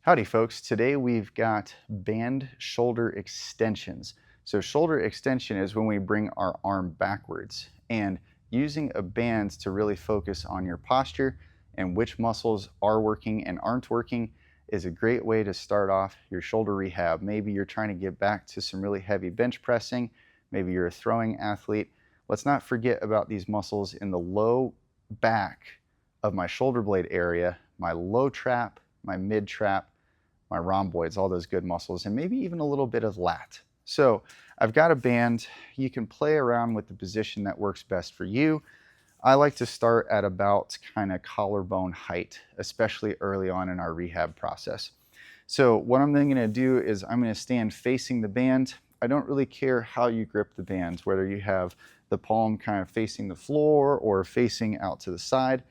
Howdy folks, today we've got band shoulder extensions. So shoulder extension is when we bring our arm backwards, and using a band to really focus on your posture and which muscles are working and aren't working is a great way to start off your shoulder rehab. Maybe you're trying to get back to some really heavy bench pressing, maybe you're a throwing athlete. Let's not forget about these muscles in the low back of my shoulder blade area, my low trap, my mid trap, my rhomboids, all those good muscles, and maybe even a little bit of lat. So I've got a band. You can play around with the position that works best for you. I like to start at about kind of collarbone height, especially early on in our rehab process. So what I'm then going to do is I'm going to stand facing the band. I don't really care how you grip the band, whether you have the palm kind of facing the floor or facing out to the side.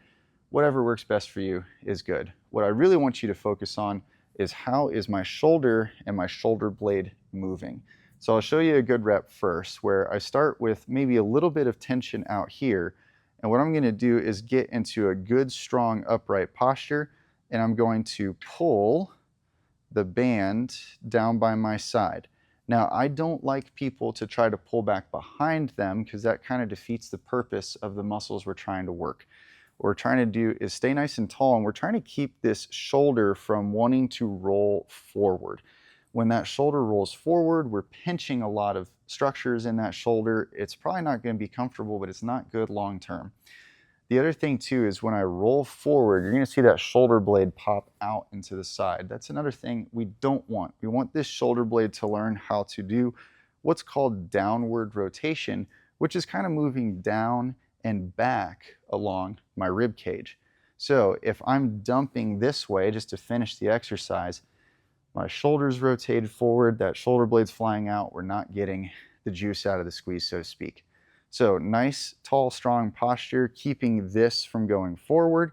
Whatever works best for you is good. What I really want you to focus on is how is my shoulder and my shoulder blade moving. So I'll show you a good rep first, where I start with maybe a little bit of tension out here. And what I'm going to do is get into a good, strong, upright posture, and I'm going to pull the band down by my side. Now, I don't like people to try to pull back behind them because that kind of defeats the purpose of the muscles we're trying to work. What we're trying to do is stay nice and tall, and we're trying to keep this shoulder from wanting to roll forward. When that shoulder rolls forward, we're pinching a lot of structures in that shoulder. It's probably not going to be comfortable, but it's not good long term. The other thing too is when I roll forward, you're going to see that shoulder blade pop out into the side. That's another thing we don't want. We want this shoulder blade to learn how to do what's called downward rotation, which is kind of moving down and back along my rib cage. So if I'm dumping this way just to finish the exercise, my shoulders rotated forward, that shoulder blade's flying out, we're not getting the juice out of the squeeze, so to speak. So nice, tall, strong posture, keeping this from going forward.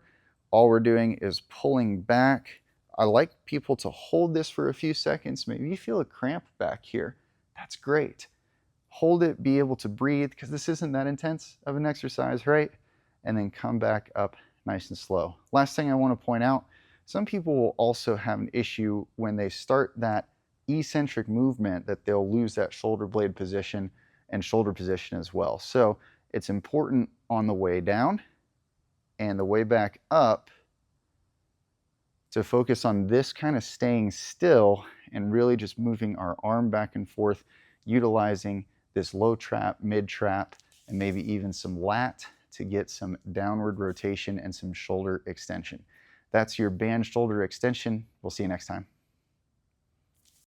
All we're doing is pulling back. I like people to hold this for a few seconds. Maybe you feel a cramp back here. That's great. Hold it, be able to breathe, because this isn't that intense of an exercise, right? And then come back up nice and slow. Last thing I want to point out, some people will also have an issue when they start that eccentric movement that they'll lose that shoulder blade position and shoulder position as well. So it's important on the way down and the way back up to focus on this kind of staying still and really just moving our arm back and forth, utilizing this low trap, mid trap, and maybe even some lat to get some downward rotation and some shoulder extension. That's your band shoulder extension. We'll see you next time.